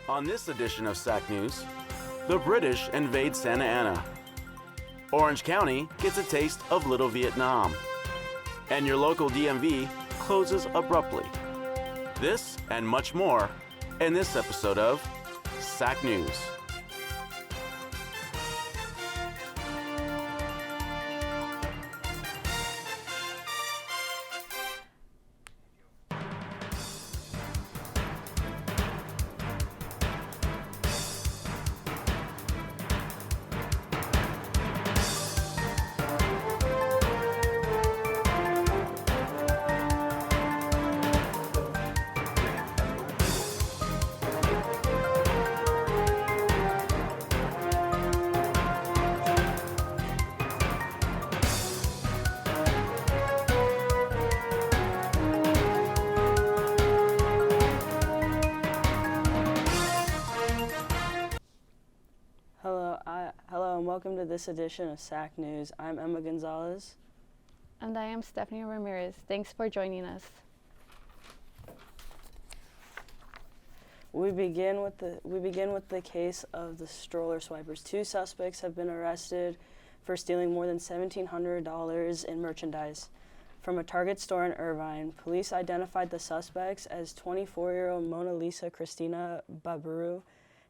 On this edition of SAC News, the British invade Santa Ana. Orange County gets a taste of Little Vietnam. And your local DMV closes abruptly. This and much more in this episode of SAC News. Hello and welcome to this edition of SAC News. I'm Emma Gonzalez. And I am Stephanie Ramirez. Thanks for joining us. We begin with the case of the stroller swipers. 2 suspects have been arrested for stealing more than $1,700 in merchandise from a Target store in Irvine. Police identified the suspects as 24-year-old Mona Lisa Christina Babaru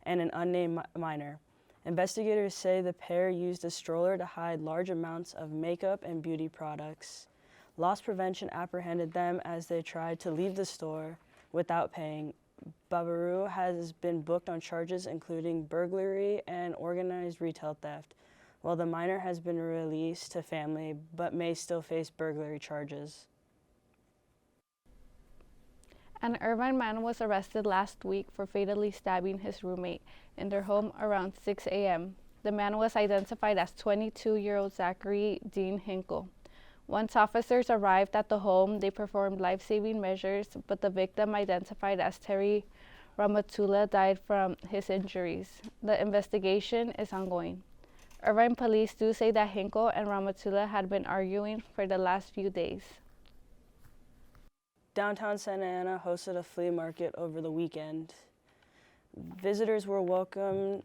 and an unnamed minor. Investigators say the pair used a stroller to hide large amounts of makeup and beauty products. Loss prevention apprehended them as they tried to leave the store without paying. Babaru has been booked on charges including burglary and organized retail theft, while the minor has been released to family but may still face burglary charges. An Irvine man was arrested last week for fatally stabbing his roommate in their home around 6 a.m. The man was identified as 22-year-old Zachary Dean Hinkle. Once officers arrived at the home, they performed life-saving measures, but the victim, identified as Terry Ramatula, died from his injuries. The investigation is ongoing. Irvine police do say that Hinkle and Ramatula had been arguing for the last few days. Downtown Santa Ana hosted a flea market over the weekend. Visitors welcomed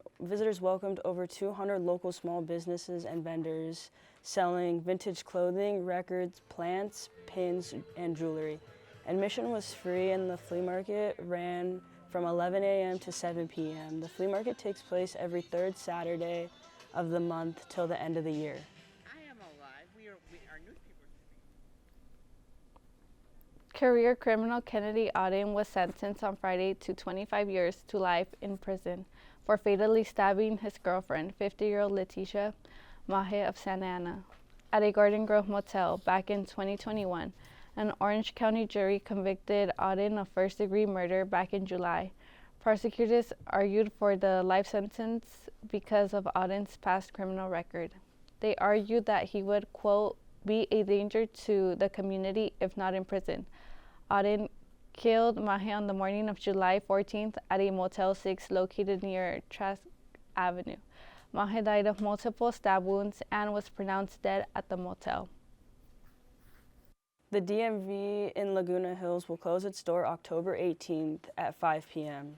over 200 local small businesses and vendors selling vintage clothing, records, plants, pins, and jewelry. Admission was free and the flea market ran from 11 a.m. to 7 p.m. The flea market takes place every third Saturday of the month till the end of the year. Career criminal Kennedy Auden was sentenced on Friday to 25 years to life in prison for fatally stabbing his girlfriend, 50-year-old Leticia Mahe of Santa Ana, at a Garden Grove motel back in 2021. An Orange County jury convicted Auden of first-degree murder back in July. Prosecutors argued for the life sentence because of Auden's past criminal record. They argued that he would, quote, be a danger to the community if not in prison. Auden killed Mahe on the morning of July 14th at a Motel 6 located near Trask Avenue. Mahe died of multiple stab wounds and was pronounced dead at the motel. The DMV in Laguna Hills will close its door October 18th at 5 p.m.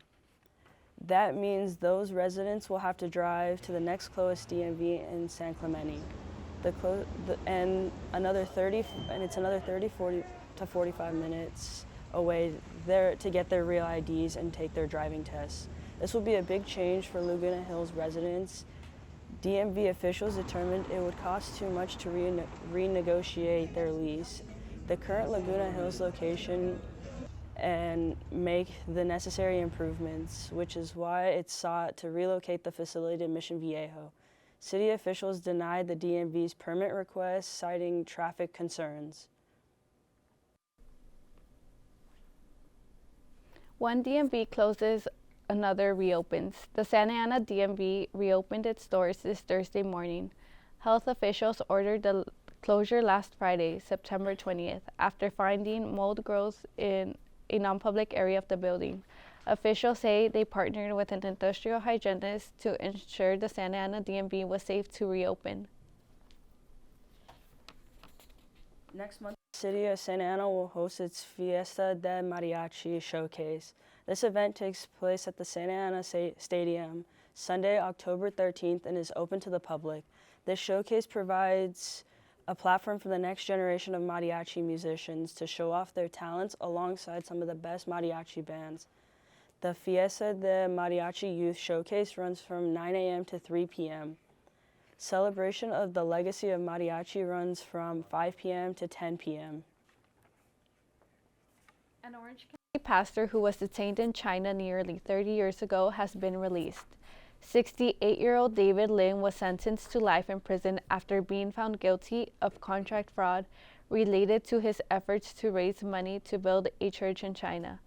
That means those residents will have to drive to the next closest DMV in San Clemente. It's another 30 to 45 minutes away there to get their real IDs and take their driving tests. This will be a big change for Laguna Hills residents. DMV officials determined it would cost too much to renegotiate their lease. The current Laguna Hills location and make the necessary improvements, which is why it sought to relocate the facility to Mission Viejo. City officials denied the DMV's permit request, citing traffic concerns. One DMV closes, another reopens. The Santa Ana DMV reopened its doors this Thursday morning. Health officials ordered the closure last Friday, September 20th, after finding mold growth in a non-public area of the building. Officials say they partnered with an industrial hygienist to ensure the Santa Ana DMV was safe to reopen. Next month, City of Santa Ana will host its Fiesta de Mariachi showcase. This event takes place at the Santa Ana Stadium Sunday, October 13th, and is open to the public. This showcase provides a platform for the next generation of mariachi musicians to show off their talents alongside some of the best mariachi bands. The Fiesta de Mariachi Youth Showcase runs from 9 a.m. to 3 p.m. Celebration of the legacy of mariachi runs from 5 p.m. to 10 p.m. An Orange County pastor who was detained in China nearly 30 years ago has been released. 68-year-old David Lin was sentenced to life in prison after being found guilty of contract fraud related to his efforts to raise money to build a church in China.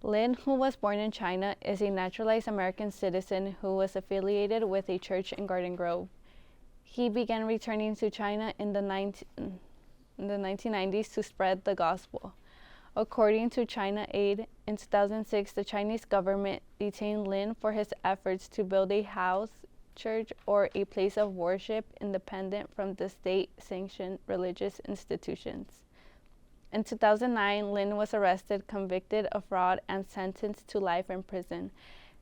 Lin, who was born in China, is a naturalized American citizen who was affiliated with a church in Garden Grove. He began returning to China in the 1990s to spread the gospel. According to China Aid, in 2006, the Chinese government detained Lin for his efforts to build a house, church, or a place of worship independent from the state-sanctioned religious institutions. In 2009, Lin was arrested, convicted of fraud, and sentenced to life in prison.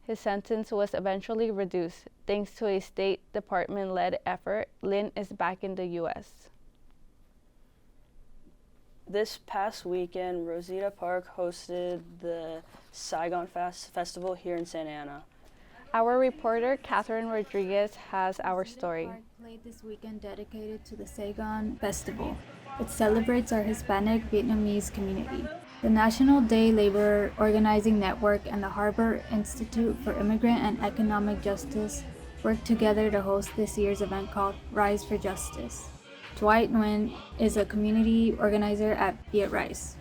His sentence was eventually reduced. Thanks to a State Department-led effort, Lin is back in the U.S. This past weekend, Rosita Park hosted the Saigon Festival here in Santa Ana. Our reporter, Catherine Rodriguez, has our story. Park played this weekend dedicated to the Saigon Festival. It celebrates our Hispanic Vietnamese community. The National Day Laborer Organizing Network and the Harbor Institute for Immigrant and Economic Justice worked together to host this year's event called Rise for Justice. Dwight Nguyen is a community organizer at Viet Rise.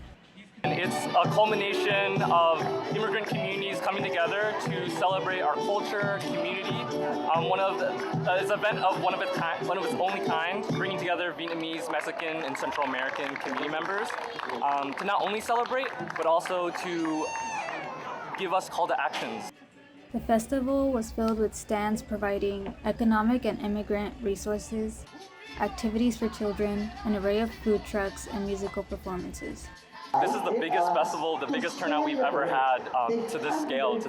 It's a culmination of immigrant communities coming together to celebrate our culture, community. It's an event of one of its only kind, bringing together Vietnamese, Mexican, and Central American community members to not only celebrate, but also to give us call to actions. The festival was filled with stands providing economic and immigrant resources, activities for children, an array of food trucks, and musical performances. This is the biggest festival, the biggest turnout we've ever had to this scale,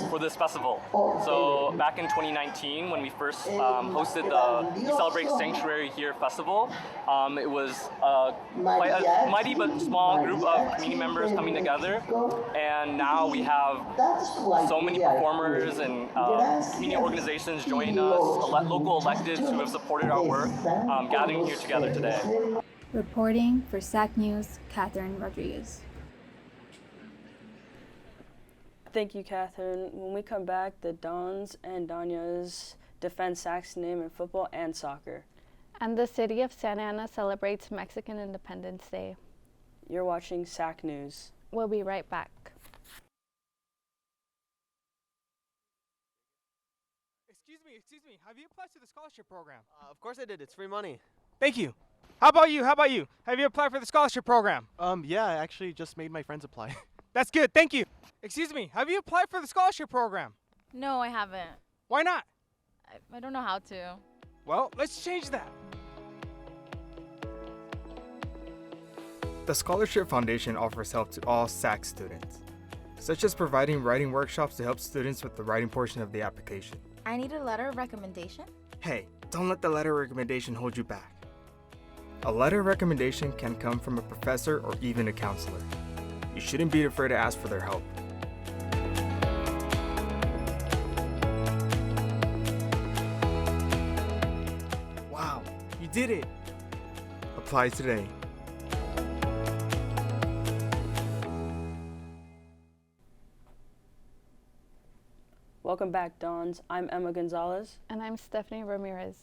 for this festival. So back in 2019, when we first hosted the We Celebrate Sanctuary Here festival, it was quite a mighty but small group of community members coming together. And now we have so many performers and community organizations joining us, local electeds who have supported our work, gathering here together today. Reporting for SAC News, Catherine Rodriguez. Thank you, Catherine. When we come back, the Dons and Danyas defend SAC's name in football and soccer. And the city of Santa Ana celebrates Mexican Independence Day. You're watching SAC News. We'll be right back. Excuse me, have you applied to the scholarship program? Of course I did, it's free money. Thank you. How about you? Have you applied for the scholarship program? Yeah, I actually just made my friends apply. That's good, thank you. Excuse me, have you applied for the scholarship program? No, I haven't. Why not? I don't know how to. Well, let's change that. The Scholarship Foundation offers help to all SAC students, such as providing writing workshops to help students with the writing portion of the application. I need a letter of recommendation? Hey, don't let the letter of recommendation hold you back. A letter of recommendation can come from a professor or even a counselor. You shouldn't be afraid to ask for their help. Wow, you did it! Apply today. Welcome back, Dons. I'm Emma Gonzalez. And I'm Stephanie Ramirez.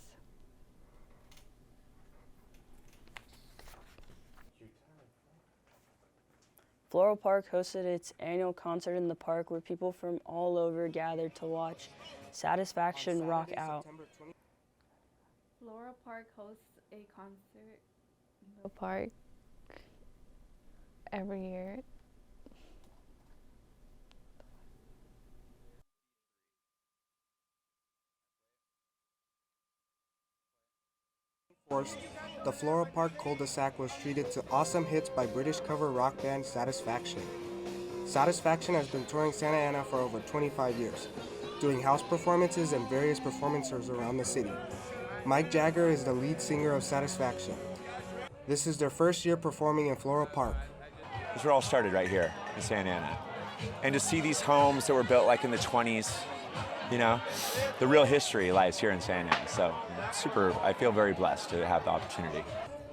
Floral Park hosted its annual concert in the park where people from all over gathered to watch Satisfaction rock out. Floral Park hosts a concert in the park every year. the Floral Park cul-de-sac was treated to awesome hits by British cover rock band Satisfaction. Satisfaction has been touring Santa Ana for over 25 years, doing house performances and various performances around the city. Mike Jagger is the lead singer of Satisfaction. This is their first year performing in Floral Park. This all started right here in Santa Ana. And to see these homes that were built like in the 20s, you know, the real history lies here in Santa Ana. So I feel very blessed to have the opportunity.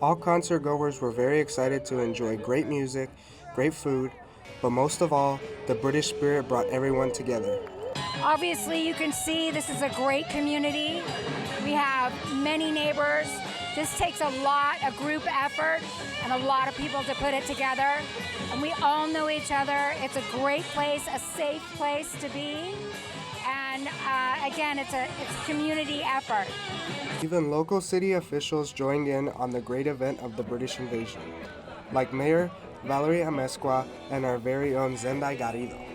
All concert goers were very excited to enjoy great music, great food, but most of all, the British spirit brought everyone together. Obviously, you can see this is a great community. We have many neighbors. This takes a group effort, and a lot of people to put it together. And we all know each other. It's a great place, a safe place to be. And again, it's a community effort. Even local city officials joined in on the great event of the British invasion, like Mayor Valerie Amezcua and our very own Zendai Garita.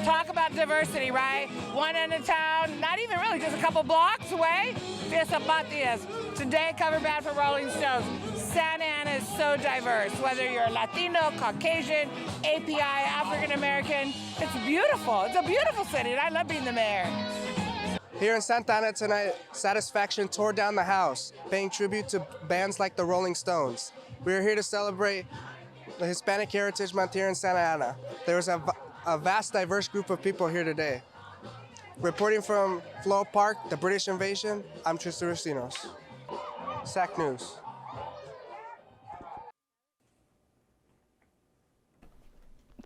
Talk about diversity, right? One end of town, not even really, just a couple blocks away. Fiesta Patias. Today, cover band for Rolling Stones. Santa Ana is so diverse, whether you're Latino, Caucasian, API, African American. It's beautiful. It's a beautiful city, and I love being the mayor. Here in Santa Ana tonight, Satisfaction tore down the house, paying tribute to bands like the Rolling Stones. We are here to celebrate the Hispanic Heritage Month here in Santa Ana. There was a vast, diverse group of people here today. Reporting from Floral Park, the British invasion, I'm Tristan Racinos. SAC News.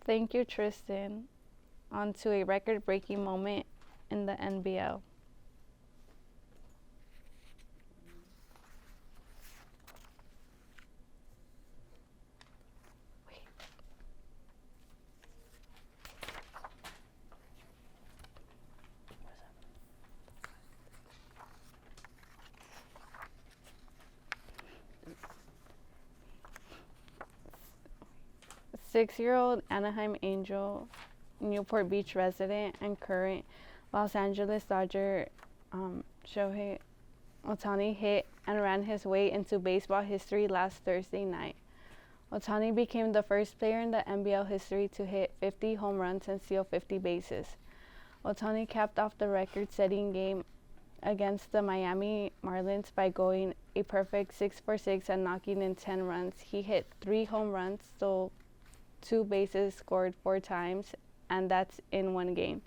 Thank you, Tristan. On to a record-breaking moment in the NBL. Six-year-old Anaheim Angel, Newport Beach resident, and current Los Angeles Dodger Shohei Ohtani hit and ran his way into baseball history last Thursday night. Ohtani became the first player in the NBL history to hit 50 home runs and steal 50 bases. Ohtani capped off the record-setting game against the Miami Marlins by going a perfect 6-for-6 and knocking in 10 runs. He hit 3 home runs, stole 2 bases, scored 4 times, and that's in one game.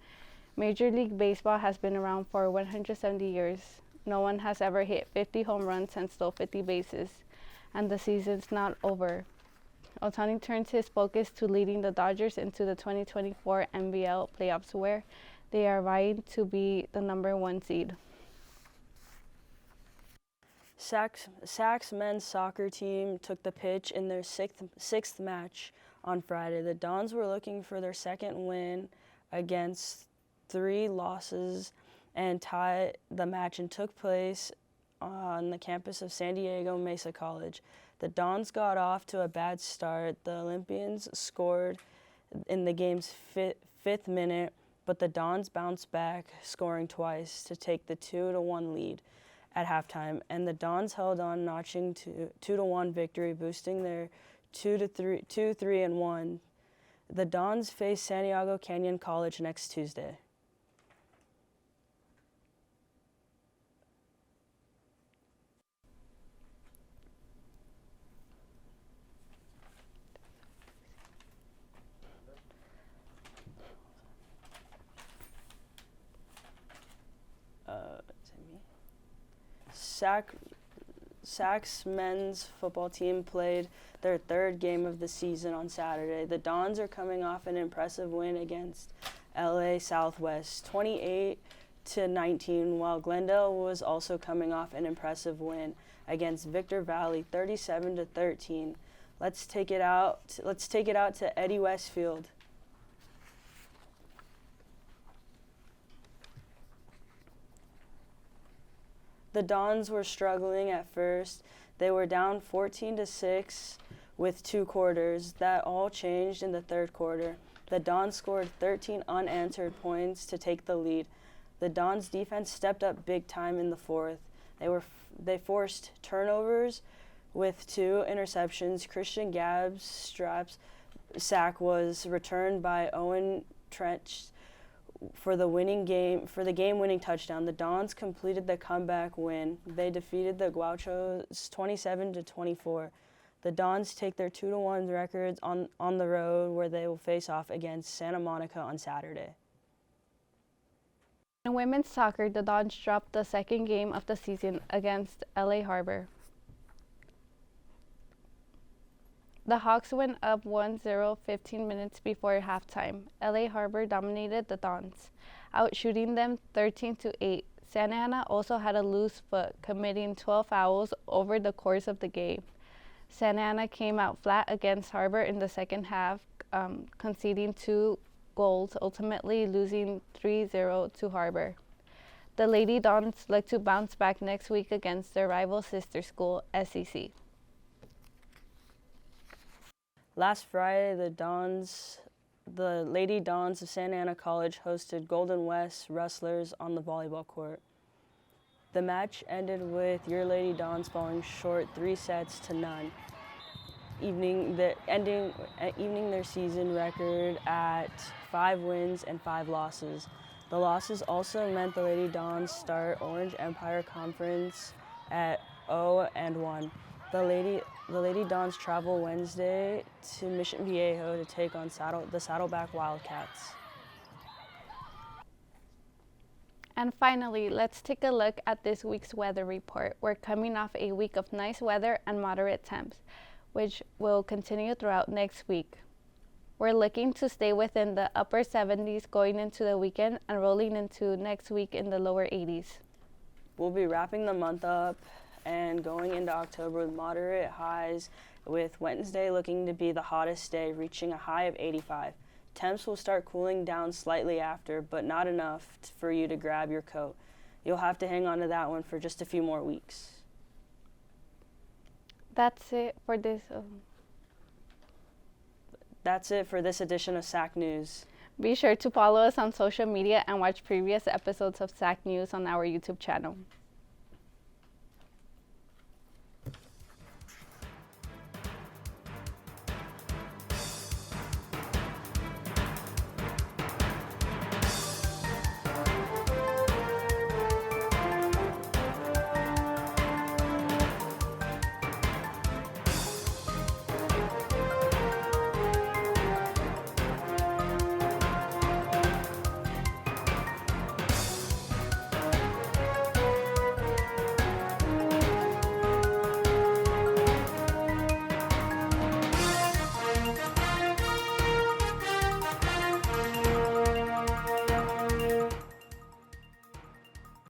Major League Baseball has been around for 170 years. No one has ever hit 50 home runs and stole 50 bases, and the season's not over. Ohtani turns his focus to leading the Dodgers into the 2024 NBL playoffs, where they are vying to be the #1 seed. SAC's men's soccer team took the pitch in their sixth match on Friday. The Dons were looking for their second win against 3 losses and tied the match, and took place on the campus of San Diego Mesa College. The Dons got off to a bad start. The Olympians scored in the game's fifth minute, but the Dons bounced back, scoring twice to take the 2-1 lead at halftime, and the Dons held on, notching to 2-1 victory, boosting their 2-3-1. The Dons face Santiago Canyon College next Tuesday. SAC's men's football team played their 3rd game of the season on Saturday. The Dons are coming off an impressive win against LA Southwest, 28-19, while Glendale was also coming off an impressive win against Victor Valley, 37-13. Let's take it out to Eddie Westfield. The Dons were struggling at first. They were down 14-6 with 2 quarters. That all changed in the 3rd quarter. The Dons scored 13 unanswered points to take the lead. The Dons defense stepped up big time in the 4th. They forced turnovers, With 2 interceptions, Christian Gabb's sack was returned by Owen Trench for the game-winning touchdown. The Dons completed the comeback win. They defeated the Gauchos 27-24. The Dons take their 2-1 records on the road, where they will face off against Santa Monica on Saturday. In women's soccer, the Dons dropped the second game of the season against LA Harbor. The Hawks went up 1-0 15 minutes before halftime. LA Harbor dominated the Dons, outshooting them 13-8. Santa Ana also had a loose foot, committing 12 fouls over the course of the game. Santa Ana came out flat against Harbor in the second half, conceding 2 goals, ultimately losing 3-0 to Harbor. The Lady Dons look to bounce back next week against their rival sister school, SAC. Last Friday, the Lady Dons of Santa Ana College hosted Golden West Rustlers on the volleyball court. The match ended with your Lady Dons falling short 3-0, ending their season record at 5 wins and 5 losses. The losses also meant the Lady Dons start Orange Empire Conference at 0-1. The Lady Dons travel Wednesday to Mission Viejo to take on the Saddleback Wildcats. And finally, let's take a look at this week's weather report. We're coming off a week of nice weather and moderate temps, which will continue throughout next week. We're looking to stay within the upper 70s going into the weekend and rolling into next week in the lower 80s. We'll be wrapping the month up and going into October with moderate highs, with Wednesday looking to be the hottest day, reaching a high of 85. Temps will start cooling down slightly after, but not enough for you to grab your coat. You'll have to hang on to that one for just a few more weeks. That's it for this. That's it for this edition of SAC News. Be sure to follow us on social media and watch previous episodes of SAC News on our YouTube channel.